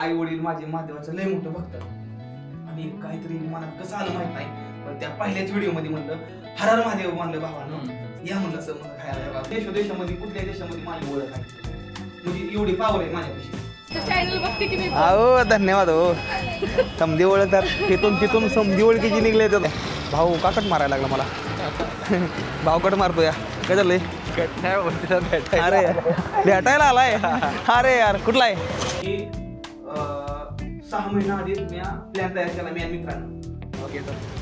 आई वडील माझे महादेवाचं लय मोठं भक्त आणि काहीतरी मनात कसं आलं माहित नाही, पण त्या पहिल्याच व्हिडिओ मध्ये म्हणलं हर हर महादेव म्हणलं भावानं या म्हणलं सर मला खायला देशामध्ये कुठल्या देशामध्ये माझी ओळख आहे, म्हणजे एवढी पावर आहे माझ्यापेक्षा. चॅनल बघते की मी. हो धन्यवाद हो. समधी ओळखतात तिथून समधी ओळखीची निघले तर भाऊ काकट मारायला लागला मला. भाऊ कट मारतो या काय झालंय? अरे भेटायला आलाय. अरे यार कुठला आहे? 6 महिना आधी मी प्लॅन तयार केला मी आणि मित्रांनो.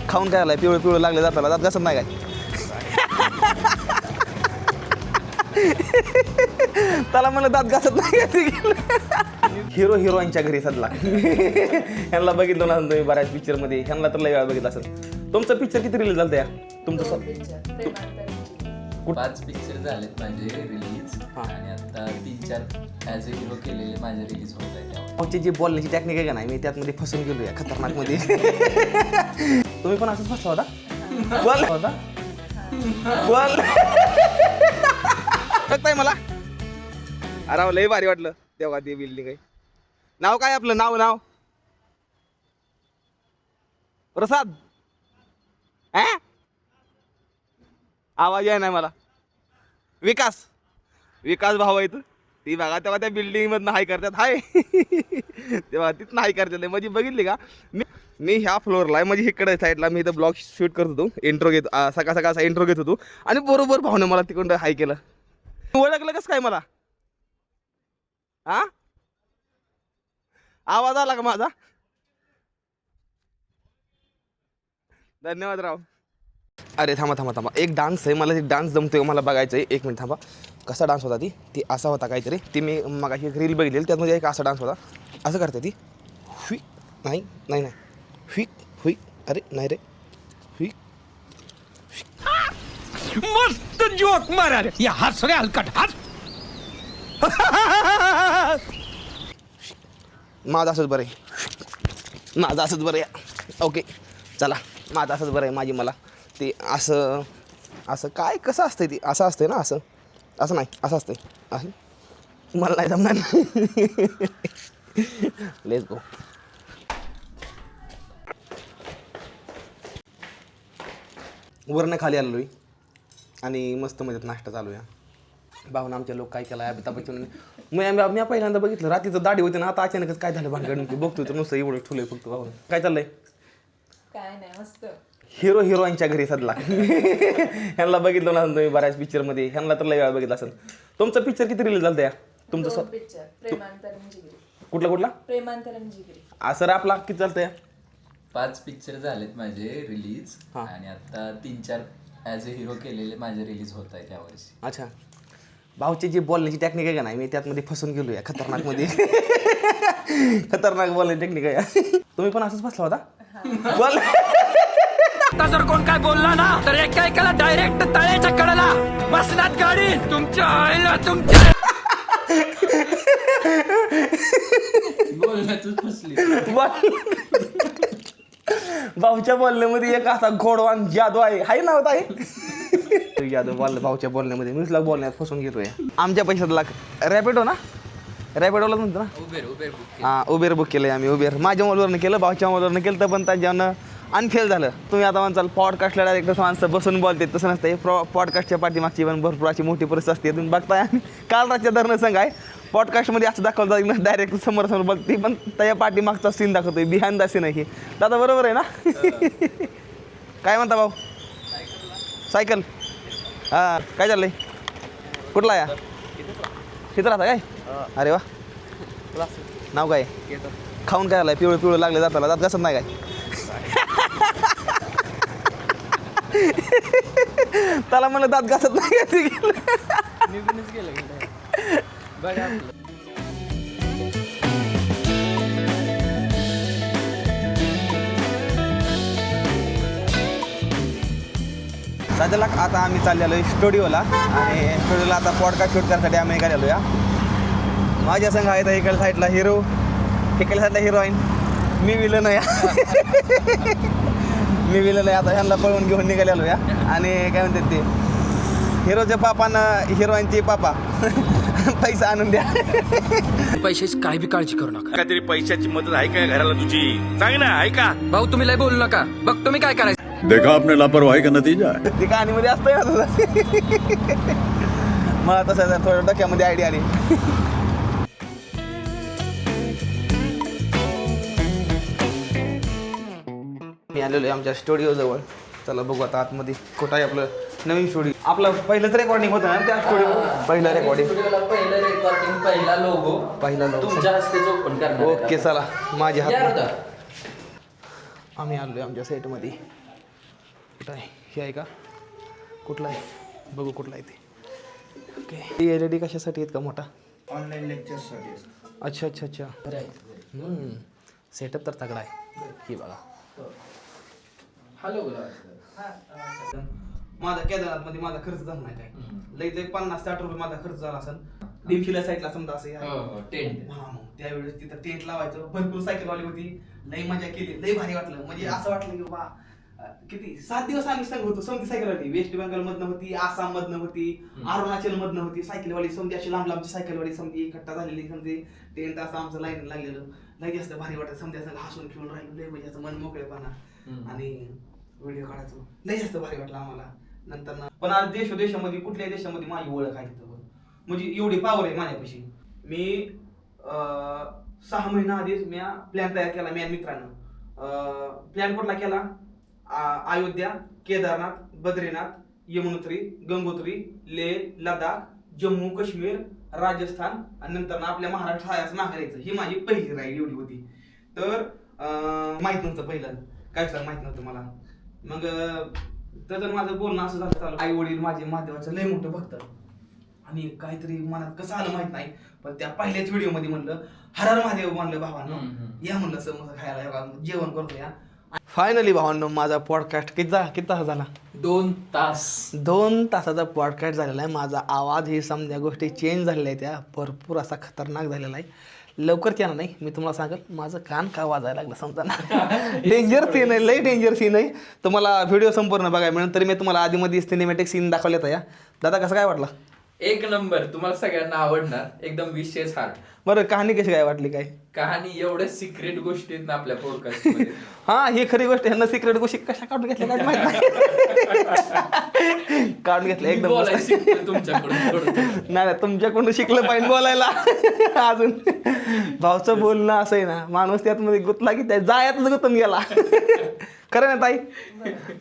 खाऊन काय आलाय? पिवळं पिवळं लागले जाताला जात कसं नाही काय? त्याला म्हणलं दात घासत नाही. हिरो हिरोईनच्या घरी सदला. ह्यांना बघितलं ना तुम्ही बऱ्याच पिक्चर मध्ये, ह्यांना तर लय वेळा बघितलं असेल. तुमचं पिक्चर किती रिलीज झालं त्या तुमचं? 5 पिक्चर झालेत माझे रिलीज आणि आता 3-4 ॲज अ हिरो केलेले माझे रिलीज होत आहेत. आमची जी बोलण्याची टेक्निक आहे का नाही, मी त्यात मध्ये फसून गेलो या खतरनाक मध्ये. तुम्ही पण असंच फसला होता? बोल होता बोल काय मला. अरे लय भारी वाटलं तेव्हा ते बिल्डिंग आहे. नाव काय आपलं? नाव प्रसाद. आवाज आहे नाही मला. विकास भाऊ आहे तू. ती बघा तेव्हा त्या बिल्डिंग मधनं हाय करतात. हाय तेव्हा तिथनं हाय करतात. म्हणजे बघितली का मी ह्या फ्लोअरला आहे, म्हणजे इकडे साईडला मी इथं ब्लॉग शूट करत होतो. इंट्रो घेत सकाळ इंट्रो घेत होतो आणि बरोबर भाऊने मला तिकडं हाय केलं. ओळखलं कसं काय मला? हा आवाज आला का माझा? धन्यवाद राव. अरे थांबा एक डान्स आहे, मला डान्स जमतोय, मला बघायचं आहे. 1 मिनिट थांबा. कसा डान्स होता ती असा होता काहीतरी. ती मी मग एक रील बघितली त्यामध्ये एक असा डान्स होता. असं करते ती. हुई नाही हुई हुई. अरे नाही रे हुई. मस्त जोक मारा रे. या हस रे हलकट हस. माझं असंच बरं आहे. माझं असंच बरं आहे. ओके चला माझं असंच बरं आहे. माझी मला ते असं काय कसं असतंय ती असं असतंय ना. असं नाही असं असतंय. असं मला नाही जमणार. Let's go. वरनं खाली आलो आहे आणि मस्त मजेत नाश्ता चालू आहे. भावना आमच्या लोक काय केला अमिताभ बच्चन. मी पहिल्यांदा बघितलं रात्रीचं दाढी होते ना, आता अचानकच काय झालं भानगड बघतोय तर नुसतं एवढं ठुलंय फक्त. भावना काय चाललंय? काय नाही मस्त. हिरो हिरोईनच्या घरी सदला. ह्यांना बघितलं ना तुम्ही बऱ्याच पिक्चर मध्ये, ह्यांना तर लय वेळा बघितलं असेल. तुमचं पिक्चर किती रिलीज झालं त्या तुमचं? पिक्चर प्रेमांतरम जिगरी. कुठला? प्रेमांतरम जिगरी. सर आपला किती चालतंय? 5 पिक्चर झालेत माझे रिलीज आणि आता 3-4 ॲज अ हिरो केलेले माझे रिलीज होत आहेत यावर्षी. अच्छा. भाऊची जी बोलण्याची टेक्निक आहे का नाही, मी त्यात मध्ये फसून गेलो या खतरनाक मध्ये. खतरनाक बोलण्याची टेक्निक आहे. तुम्ही पण असंच फसला होता? बोल. आता जर कोण काय बोलला ना तर एकाला डायरेक्ट तळ्याच्या कडेला बसण्यात गाडी तुमच्या आईला तुमच्या. बोलण्यातच फसली. भाऊच्या बोलण्यामध्ये एक असा गोडवान जादू आहे ना होता आहे. जादू बोललं भाऊच्या बोलण्यामध्ये. मी तुला बोलण्यात फसून घेतोय. आमच्या पैशात लाख रॅपिडो ना, रॅपिडोला म्हणतो ना. Uber book. हां उबेर बुक केलं आम्ही. उबेर माझ्या मोबाईलवरनं केलं, भाऊच्या मोबाईलवरनं केलं, तर पण त्याच्यानं अनफेल झालं. तुम्ही आता म्हणताल पॉडकास्टला डायरेक्ट माणसं बसून बोलते, तसं नसतं. पॉडकास्टच्या पाठीमागची पण भरपूर अशी मोठी परिस्थिती असते. तुम्ही बघताय काल रातच्या धरणं संघ आहे पॉडकास्टमध्ये असं दाखवलं जातं डायरेक्ट समोर बघते, पण त्या पाठीमागचा सीन दाखवतोय, बिहाइंड द सीन आहे. दादा बरोबर आहे ना? काय म्हणता भाऊ? सायकल. हां काय चाललंय? कुठला या तिथं राहता काय? अरे वा. नाव काय? खाऊन काय आलाय? पिवळं लागले जाताला जात कसं नाही काय? त्याला म्हणलं दात घासत नाही का? सध्याला आता आम्ही चाललेलो आहे स्टुडिओला आणि स्टुडिओला आता पॉडकास्ट शूट करण्यासाठी आम्ही निघालेलो या. माझ्या संघ आहेत इकडल्या साईडला हिरो, इकडल्या साईडला हिरोईन. मी विलन या. मी विलन आता ह्यांना पळवून घेऊन निघालेलो या. आणि काय म्हणतात ते हिरोच्या पापानं हिरोईनचे पापा पैसा आणून द्या. पैशाची काही बी काळजी करू नका. काहीतरी पैशाची मदत आहे का घराला तुझी? सांग ना, आहे का? भाऊ तुम्ही लय बोलू नका, बघतो मी काय करायचं. देखा आपने लापरवाही का नतीजा है. ती कहाणीमध्ये असतंय ना तुझं. मला तसं थोडं डोक्यामध्ये आयडिया आली. मी आलेलो आहे आमच्या स्टुडिओ जवळ. चला बघू आता आतमध्ये कुठं आहे आपलं नवीन स्टुडिओ. आपलं पहिलंच रेकॉर्डिंग होतं ना त्या स्टुडिओ. पहिलं रेकॉर्डिंग, पहिलं रेकॉर्डिंग, पहिला लोगो तुमच्या हस्तेच ओपन करणार. ओके चला माझ्या या हात. होता. आम्ही आलो आहे आमच्या सेटमध्ये. कुठं आहे हे आहे का? कुठला आहे बघू कुठला आहे ते. ओके LED कशासाठी आहेत का मोठा? ऑनलाईन लेक्चर्ससाठी. अच्छा अच्छा अच्छा. सेटअप तर तगडा आहे. हे बघा हॅलो. माझा केदारनाथ मध्ये माझा खर्च झाला नाही काय. लई ते 50-60 रुपये माझा खर्च झाला असेल. डिमशिला साईडला समजा असं टेंट. हा मग त्यावेळेस तिथं टेंट लावायचं. भरपूर सायकलवाली होती. लई मजा केली. लई भारी वाटलं. म्हणजे असं वाटलं की बाबा किती 7 दिवस आम्ही संघ होतो. समती सायकलवाली वेस्ट बेंगॉल मधनं होती, आसाम मधनं होती, अरुणाचल मधनं होती. सायकलवाली समती अशी लांब लांबची सायकलवाली समती इकट्ठा झालेली. समती टेंट असं आमचं लाईन लागलेलं. लई जास्त भारी वाटत. समजा असं हसून खेळून राहिलो. लई म्हणजे असं मन मोकळेपणा आणि व्हिडिओ काढायचो. लई जास्त भारी वाटलं आम्हाला. नंतर पण आज देशामध्ये कुठल्याही देशामध्ये माझी ओळख आहे तिथं. म्हणजे एवढी पावर आहे माझ्यापाशी. मी 6 महिना आधीच मी प्लॅन तयार केला. मी मित्रांनो प्लॅन कुठला केला? अयोध्या, केदारनाथ, बद्रीनाथ, यमुनोत्री, गंगोत्री, लेह, लडाख, जम्मू काश्मीर, राजस्थान आणि नंतर आपल्या महाराष्ट्र हायास माघार यायचं. ही माझी पहिली राईड एवढी होती. तर माहित नव्हतं पहिलं काय सर माहित नव्हतं मला. मग तर माझं बोलणं असं झालं चालू. आई वडील माझे महादेवाचं लय मोठं भक्त आणि काहीतरी मनात कसं आलं माहित नाही. पण त्या पहिल्याच व्हिडिओ मध्ये म्हणलं हर हर महादेव म्हणलं भावांनो या म्हणलं समोसा खायला जेवण करतो या. फायनली भावांनो माझा पॉडकास्ट किती तास झाला? 2 तास. 2 तासाचा पॉडकास्ट झालेला आहे. माझा आवाज ही समजा गोष्टी चेंज झालेल्या आहेत. त्या भरपूर असा खतरनाक झालेला आहे. लवकरच येणार नाही मी तुम्हाला सांगेल. माझं कान का वाजायला लागलं समजा ना. डेंजर सीन आहे, लई डेंजर सीन आहे. तुम्हाला व्हिडिओ संपूर्ण बघायला मिळेल. तरी मी तुम्हाला आधीमध्ये सिनेमॅटिक सीन दाखवलेत. या दादा कसं काय वाटलं? एक नंबर. तुम्हाला सगळ्यांना आवडणार. एकदम विशेष हार्ट. बरं कहाणी कशी काय वाटली? काय कहाणी एवढ्या सिक्रेट गोष्टी आहेत ना आपल्या पॉडकास्ट मध्ये. हा ही खरी गोष्ट. ह्यांना सिक्रेट गोष्टी कशा काढून घेतल्या काय माहित नाही. काढून घेतलं एकदम तुमच्याकडून नाही तुमच्याकडून शिकलं पाहिजे बोलायला. अजून भाऊचं बोलणं असं आहे ना माणूस त्यातमध्ये गुतला की त्या जायातच गुतून गेला. खरं ना ताई?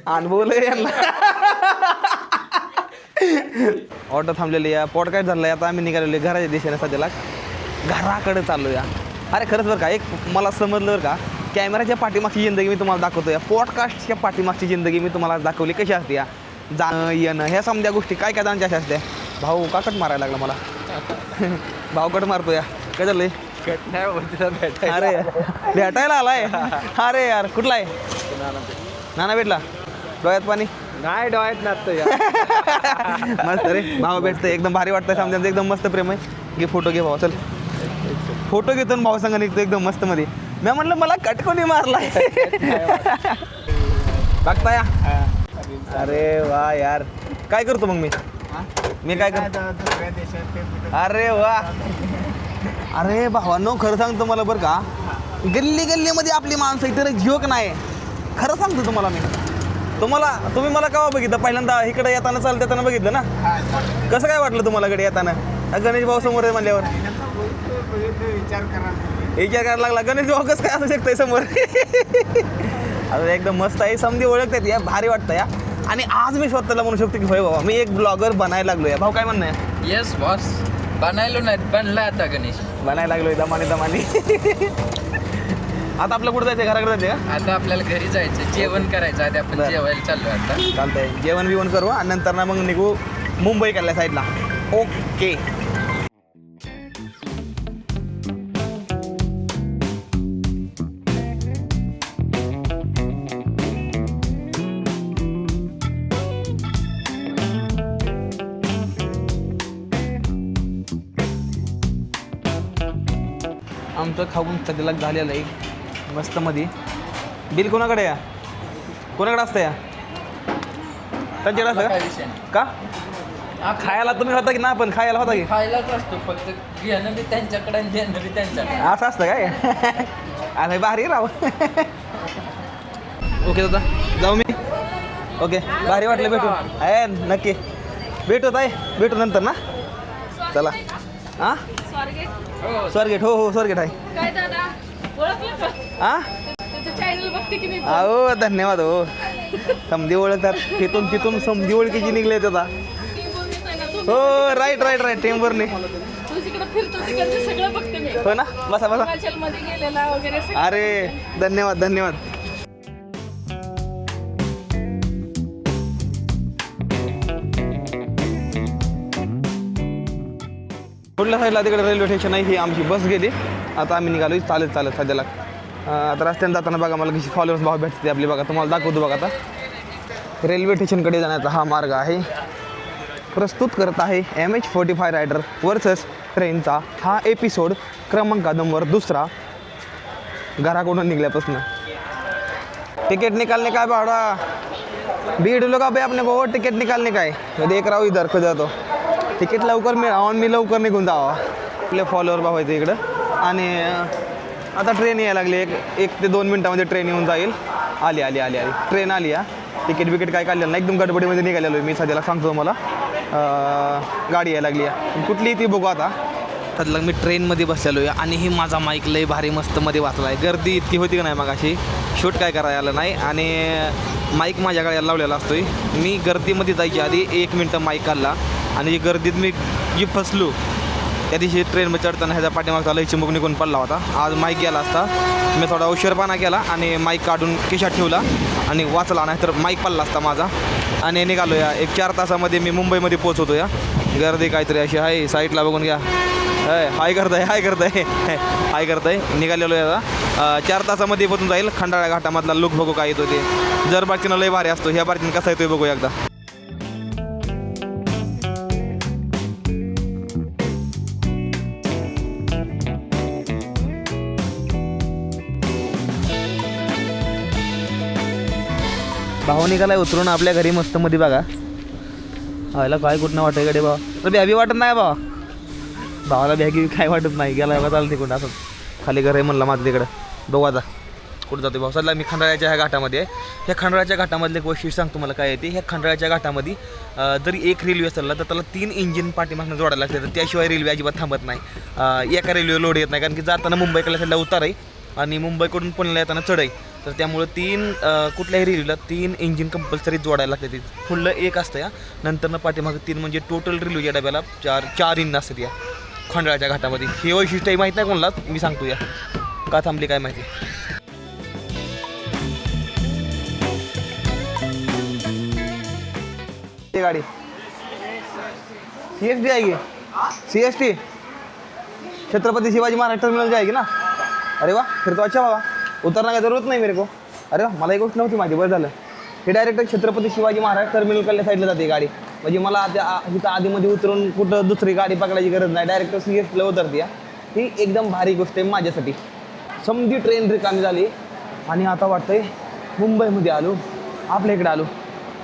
अनुभवलं यांना. ऑर्डर थांबलेली या पॉडकास्ट झालं. आता आम्ही निघालेलो घराच्या दिशेने सध्याला घराकडे चाललो या. अरे खरंच बरं का एक मला समजलं बरं का. कॅमेराच्या पाठीमागची जिंदगी मी तुम्हाला दाखवतो. या पॉडकास्टच्या पाठीमागची जिंदगी मी तुम्हाला दाखवली कशी असते. या जाणं येणं ह्या समजा गोष्टी काय काय जाणच्या अशा असत्या. भाऊ का कट मारायला लागला मला? भाऊ कट मारतो या. काय झालंय? अरे भेटायला आलाय? अरे यार कुठला आहे? नाना भेटला? डोळ्यात पाणी नाही डोळ्यात नाचतो. मस्त रे भाऊ भेटतंय. एकदम भारी वाटतंय. समजा एकदम मस्त प्रेम आहे. घे फोटो घे भाऊ. चल फोटो घेतो भाऊ संग निघतो एकदम मस्त मध्ये. मी म्हणलं मला कटकोनी मारलाय. बघता या. अरे वा यार काय करतो मग मी काय करतो? अरे वा. अरे भावांनो खरं सांगतो मला बरं का गल्ली गल्लीमध्ये आपली माणसं इथे झोक नाही. खरं सांगतो तुम्हाला मी. तुम्ही मला केव्हा बघितलं? पहिल्यांदा इकडे येताना चालत येताना बघितलं ना. कसं काय वाटलं तुम्हाला कडे येताना? गणेश भाऊ समोर आहे म्हणल्यावर विचार करायला लागला. गणेश भाऊ कसं काय असू शकतंय समोर? अरे एकदम मस्त आहे. समधी ओळखतात या. भारी वाटतं या. आणि आज मी स्वतःला म्हणू शकतो की होय बाबा मी एक ब्लॉगर बनायला लागलो या. भाऊ काय म्हणणं आहे? Yes boss. बनायलो नाही बनला आता गणेश. बनायला लागलोय दमानी. आता आपलं कुठं जायचं? घराकडे जायचं का? आता आपल्याला घरी जायचं जेवण करायचं. आधी आपण जेवायला चाललो आता. चालतंय जेवण बिवण करू आणि नंतर ना मग निघू मुंबई कडल्या साईडला. ओके आमचं खाऊन सध्याला झालेलं आहे मस्त मध्ये. बिल कोणाकडे या? कोणाकडे असतं या? त्यांच्याकडे काय असतं विषय नाही. का? खायला तुम्ही होता की ना पण खायला होता की खायलाच असतो फक्त घेणं बी त्यांच्याकडे आणि देणं बी त्यांच्याकडे. असं असतं काय अरे भारी राव ओके दादा जाऊ मी ओके भारी वाटलं भेटू आहे नक्की भेटू ताई भेटू नंतर ना चला हां स्वारगेट हो स्वारगेट आहे काय दादा ओळखलं का हां तुझं चॅनल बघते की मी अहो धन्यवाद हो समधी ओळखतात तिथून समधी ओळखीची निघले दादा हो राईट टेम्परने तू जिकडे फिरतो तिकडचं सगळं बघते मी हो ना बसा हिमाचल मध्ये गेलेला वगैरे सगळं अरे धन्यवाद पुढल्या साईडला तिकडे रेल्वे स्टेशन आहे ही आमची बस गेली आता आम्ही निघालो चालत सध्याला आता रस्त्याने जाताना बघा मला कशी फॉलोअर्स भाव भेटते आपली बघा तुम्हाला दाखवतो बघा आता रेल्वे स्टेशनकडे जाण्याचा हा मार्ग आहे प्रस्तुत करत आहे MH45 रायडर वर्सेस ट्रेनचा हा एपिसोड क्रमांक नंबर 2 घराकडून निघल्यापासून टिकट निकालने का भाड़ा 1.5 लोग भाई अपने को टिकट निकालने का है देख रहा हूँ इधर खुद तो तिकीट लवकर मिळावं आणि मी लवकर निघून जावा आपले फॉलोअर भावायचं इकडं आणि आता ट्रेन यायला लागली एक ते 2 मिनटामध्ये ट्रेन येऊन जाईल आली ट्रेन आली या तिकीट बिकीट काय काढलेलं नाही एकदम गडबडीमध्ये निघालेलो मी सध्याला सांगतो मला गाडी यायला लागली आहे कुठली ती बघू आता सध्याला मी ट्रेनमध्ये बसलेलो आहे आणि ही माझा माईक लय भारी मस्तमध्ये वाचला आहे गर्दी इतकी होती का नाही मग अशी शूट काय करायला आलं नाही आणि माईक माझ्या गाड्याला लावलेला असतोय मी गर्दीमध्ये जायची आधी 1 मिनटं माईक काढला आणि जी गर्दीत मी जी फसलो त्या दिवशी ट्रेनमध्ये चढताना ह्याचा पाठीमागचा लय चिमुक निघून पडला होता आज माईक गेला असता मी थोडा उशीरपणा केला आणि माईक काढून खिशात ठेवला आणि वाचला नाही तर माईक पडला असता माझा आणि निघालो या 1-4 तासामध्ये मी मुंबईमध्ये पोहोचवतो या गर्दी काहीतरी अशी आहे साईडला बघून घ्या हाय करताय निघालेलो आहे आता 4 तासामध्ये पोहोचून जाईल खंडाळा घाटामधला लुक बघू काय येतो ते जर बारकीनं लय भारी असतो ह्या बारकीनं कसा येतोय बघू एकदा भाऊ निघालाय उतरून आपल्या घरी मस्त मध्ये बघा आयला काय कुठं वाटतं गडे भावा तर बॅबी वाटत नाही भावा भावाला बॅगी काय वाटत नाही गेला बघा चालते कुठं असं खाली घर आहे म्हणलं माझं तिकडं दोघाचा कुठं जातो भाऊ सध्या मी खंडाळ्याच्या ह्या घाटामध्ये आहे ह्या खंडाळ्याच्या घाटामधलं एक वैशिष्ट्य सांगतो मला काय येते ह्या खंडाळ्याच्या घाटामध्ये जरी एक रेल्वे असेल तर त्याला 3 इंजिन पाठीमागनं जोडायला लागते तर त्याशिवाय रेल्वे अजिबात थांबत नाही एका रेल्वे लोड येत नाही कारण की जाताना मुंबईकडल्या साईडला उतार आहे आणि मुंबईकडून पुण्याला येताना चढ आहे तर त्यामुळं 3 कुठल्याही रेल्वेला 3 इंजिन कंपल्सरी जोडायला लागते ते फुल्लं एक असतं या नंतरनं पाठीमागं 3 म्हणजे टोटल रेल्वेच्या डब्याला 4 इंजिन असतात या खंडाळ्याच्या घाटामध्ये हे वैशिष्ट्य माहीत नाही कोणाला मी सांगतो या का थांबली काय माहिती ते गाडी CST जाएगी CST छत्रपति शिवाजी महाराज टर्मिनल जाएगी ना अरे वाह फिर तो अच्छा होगा उतरना की जरूरत नाही मेरे को अरे वाह मला एक गोष्ट नव्हती माहिती बरं झालं हे डायरेक्ट छत्रपती शिवाजी महाराज टर्मिनलकडल्या साईडला जाते गाडी म्हणजे मला इथं आधीमध्ये उतरून कुठं दुसरी गाडी पकडायची गरज नाही डायरेक्ट CSTला उतरते ही एकदम भारी गोष्ट आहे माझ्यासाठी समधी ट्रेन रिकामी झाली आणि आता वाटतंय मुंबईमध्ये आलो आपल्या इकडे आलो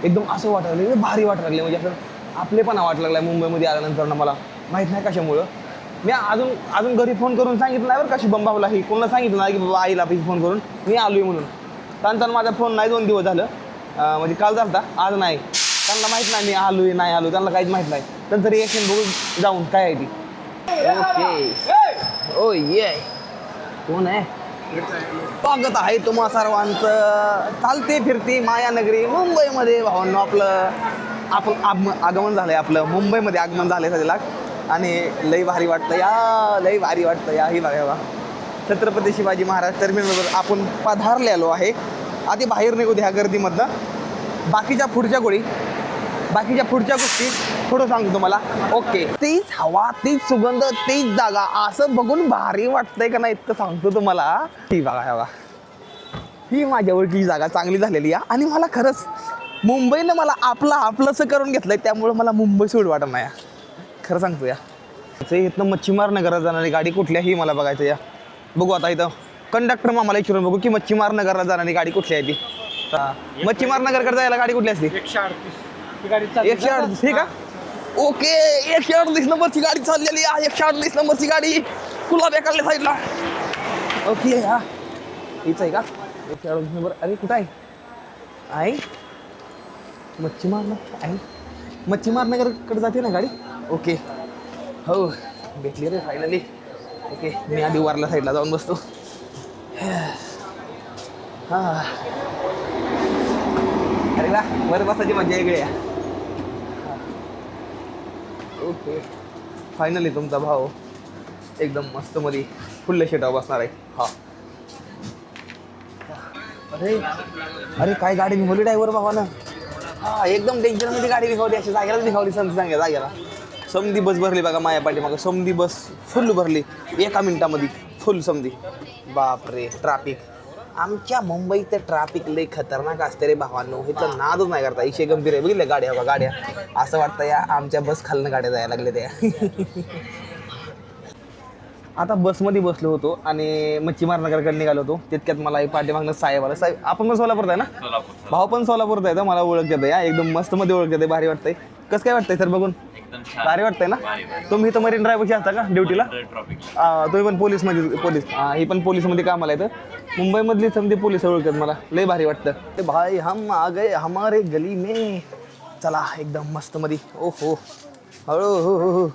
एकदम असं वाटायला लागलं भारी वाटायला लागले म्हणजे असं आपलेपणा वाटायला लागला मुंबईमध्ये आल्यानंतर ना मला माहीत नाही कशामुळं मी अजून घरी फोन करून सांगितलं नाही बरं का शुभम भाऊला ही कोणाला सांगितलं नाही की बाबा आईला फोन करून मी आलो आहे म्हणून त्यानंतर माझा फोन नाही 2 दिवस झालं म्हणजे काल झाला आज नाही त्यांना माहीत नाही मी आलो आहे नाही आलो त्यांना काहीच माहीत नाही नंतर रिॲक्शन बघून जाऊन काय आहे ती ओके ओ ये कोण आहे स्वागत आहे तुम्हा सर्वांचं चालते फिरते मायानगरी मुंबईमध्ये भावांनो आपलं आगमन झालंय आपलं मुंबईमध्ये आगमन झालंय सध्याला आणि लई भारी वाटतं या ही बघा छत्रपती शिवाजी महाराज टर्मिनलवर आपण पधारलेलो आहे आधी बाहेर निघू द्या गर्दीमधनं बाकीच्या पुढच्या गोष्टी थोडं सांगतो तुम्हाला ओके तीच हवा तीच सुगंध तीच जागा असं बघून भारी वाटतंय का नाही इतकं सांगतो तुम्हाला ही बघा ही माझ्यावरची जागा चांगली झालेली आहे आणि मला खरंच मुंबईनं मला आपलंसं करून घेतलंय त्यामुळं मला मुंबई सोड वाटत नाही खरं सांगतो या इथनं मच्छीमार नगरात जाणारी गाडी कुठल्याही मला बघायचं या बघू आता इथं कंडक्टर मामाला विचारून बघू की मच्छीमार नगरला जाणारी गाडी कुठली आहे ती मच्छीमार नगरकडे जायला गाडी कुठली असते 138 ही गाडी 138 ठीक आहे ओके 138 नंबरची गाडी चाललेली आहे. 138 नंबरची गाडी गुलाब एकाल्या साईडला. ओके हा हीच आहे का 138 नंबर. अरे कुठं आहे मच्छीमार आहे. मच्छीमार नगरकडे जाते ना गाडी. ओके हो भेटली रे फायनली. ओके मी आधी वारला साईडला जाऊन बसतो. हां अरे वा वर बसायची मजा वेगळी आहे. ओके फायनली तुमचा भाऊ एकदम मस्त मध्ये फुल्ल शेटावर बसणार आहे. हा अरे अरे काय गाडी निघवली ड्रायव्हर भावानं. हा एकदम टेन्शनमध्ये गाडी निघावली. अशी जागेलाच निघावली. सांगा जागेला समधी बस भरली बघा माया पाठीमागं. समधी बस फुल भरली 1 मिनिटामध्ये फुल समधी. बापरे ट्रॅफिक. आमच्या मुंबईत ट्रॅफिक लय खतरनाक असते रे भावांनो. हे तर नादच नाही करता. इशे गंभीर आहे बघितलं गाड्या बघा गाड्या. असं वाटतं या आमच्या बस खालनं गाड्या जायला लागल्या त्या. आता बसमध्ये बसलो होतो आणि मच्छीमार नगरकडे निघालो होतो. तितक्यात मला एक पाठीमागनं साहेब आला. साहेब आपण पण सोलापूरत आहे ना. भाऊ पण सोलापूरत आहे. मला ओळखतात या एकदम मस्त मध्ये ओळखतात. भारी वाटतंय. कसं काय वाटतंय सर बघून. भारी वाटतंय ना. तुम्ही इथं मरीन ड्रायव्हरची असता का ड्युटीला. तुम्ही पण पोलीसमध्ये पोलीस ही पण पोलीसमध्ये कामाला येतं. मुंबईमधली समधी पोलीस ओळखतात मला. लय भारी वाटतं. भाई हम आ गए हमारे गली में. चला एकदम मस्त मध्ये. ओहो हळू हो हो हो.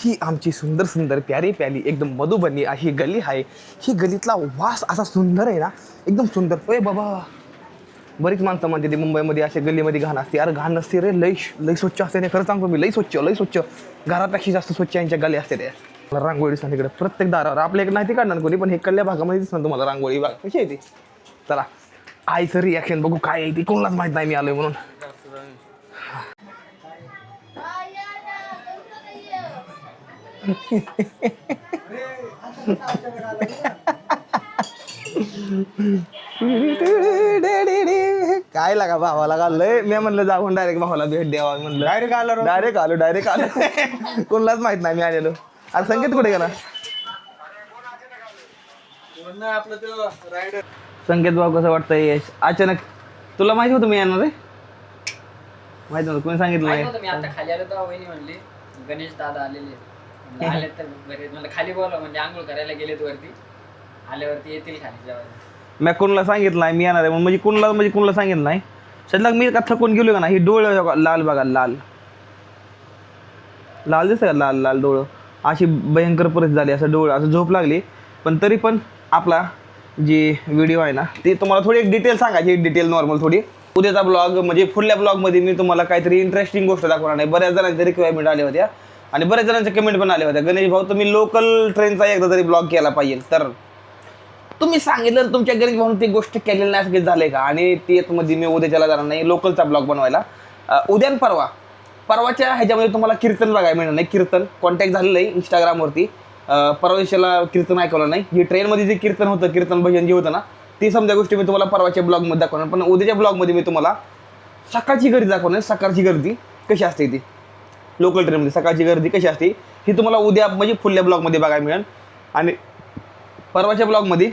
ही आमची सुंदर सुंदर प्यारी प्याली एकदम मधुबनी अशी गली आहे. ही गलीतला वास असा सुंदर आहे ना एकदम सुंदर. ओय बाबा बरीच माणसं म्हणते ती मुंबईमध्ये अशा गल्लीमध्ये घाण असते. अरे घाण नसते रे. लई स्वच्छ असते ते. खरं सांगतो मी लई स्वच्छ. घरापेक्षा जास्त स्वच्छ यांच्या गली असते त्या. मला रांगोळी दिसणार इकडे प्रत्येक दारावर. आपल्या इकडे नाही ती काढणार कोणी पण हे कल्ल्या भागामध्ये दिसणार तुम्हाला रांगोळी बाग कशी आहे ती. चला आईचं रिॲक्शन बघू काय आहे ती. कोणालाच माहीत नाही मी आलोय म्हणून. काय लागा भावाला का लय. मी म्हणलं जाऊन डायरेक्ट भावाला भेट द्यावा म्हणलं. डायरेक्ट आलो. कोणालाच माहित नाही मी आलेलो. अरे संकेत कुठे गेला. संकेत भाऊ कसं वाटतंय. अचानक तुला माहिती होतं मी येणार रे. माहिती नव्हतं कोणी सांगितलं नाही. मी आता खाली आलो तर वहिनी म्हणली गणेश दादा आलेले. आले तर बरे मला खाली बोलव म्हणजे आंघोळ करायला गेलेत वरती. आल्यावरती येतील खाली जेवायला. मी कोणाला सांगितलं नाही मी येणार आहे म्हणजे कोणाला सांगितलं नाही. सध्या मी का थकून गेलो का ना. ही डोळं लाल बघा लाल दिसतं का लाल डोळं. अशी भयंकर परिस्थिती झाली. असं डोळं असं झोप लागली. पण तरी पण आपला जी व्हिडिओ आहे ना ती तुम्हाला थोडी एक डिटेल सांगायची. डिटेल नॉर्मल थोडी. उद्याचा ब्लॉग म्हणजे पुढल्या ब्लॉगमध्ये मी तुम्हाला काहीतरी इंटरेस्टिंग गोष्ट दाखवणार नाही. बऱ्याच जणांच्या रिक्वायरमेंट आल्या होत्या आणि बऱ्याच जणांच्या कमेंट पण आल्या होत्या. गणेश भाऊ तुम्ही लोकल ट्रेनचा एकदा तरी ब्लॉग केला पाहिजे. तर तुम्ही सांगितलं तुमच्या गणेश भाऊन ती गोष्ट केलेली नाही असं झालंय का. आणि मध्ये मी उद्याच्याला जाणार नाही लोकलचा ब्लॉग बनवायला. उद्या परवाच्या ह्याच्यामध्ये तुम्हाला कीर्तन बघायला मिळणार नाही. कीर्तन कॉन्टॅक्ट झालेलं आहे इंस्टाग्रामवरती. परवा दिवशीला कीर्तन ऐकवलं नाही. हे ट्रेनमध्ये जे कीर्तन होतं कीर्तन भजन जे होतं ना ती समजा गोष्टी मी तुम्हाला परवाच्या ब्लॉगमध्ये दाखवणार. पण उद्याच्या ब्लॉगमध्ये मी तुम्हाला सकाळची गर्दी दाखवणार. सकाळची गर्दी कशी असते ती लोकल ट्रेनमध्ये. सकाळची गर्दी कशी असते ही तुम्हाला उद्या म्हणजे फुल्या ब्लॉगमध्ये बघायला मिळेल. आणि परवाच्या ब्लॉगमध्ये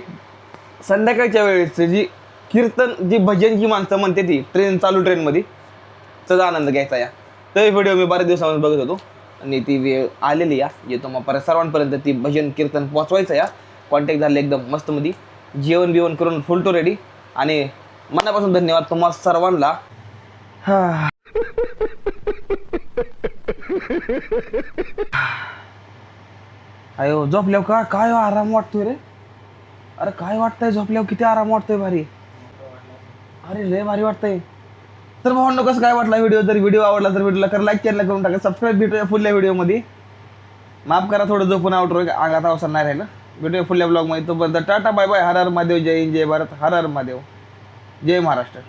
संध्याकाळच्या वेळेस जी कीर्तन जी भजन जी माणसं म्हणते ती चालू ट्रेनमध्ये त्याचा आनंद घ्यायचा या. तर व्हिडिओ मी बऱ्याच दिवसांपासून बघत होतो आणि ती वेळ आलेली या जे तुम्हाला परत सर्वांपर्यंत ती भजन कीर्तन पोचवायचं या. कॉन्टॅक्ट झाले एकदम मस्तमध्ये. जेवण बिवण करून फुल टू रेडी. आणि मनापासून धन्यवाद तुम्हाला सर्वांना. अयो झोपल्यावर काय आराम वाटतोय रे. अरे काय वाटतंय झोपल्यावर किती आराम वाटतोय. भारी अरे लय भारी वाटतंय. तर भावांनो कसं काय वाटला व्हिडिओ. जर व्हिडिओ आवडला तर व्हिडिओला कर लाईक चॅनल करून टाका. सबस्क्राईब भेटूया पुढल्या व्हिडिओमध्ये. माफ करा थोडं झोपून आउट अंगात अवसर नाही राहिलं. भेटूया पुढल्या ब्लॉगमध्ये. तोपर्यंत टाटा बाय बाय. हर हर महादेव. जय हिंद जय भारत. हर हर महादेव. जय महाराष्ट्र.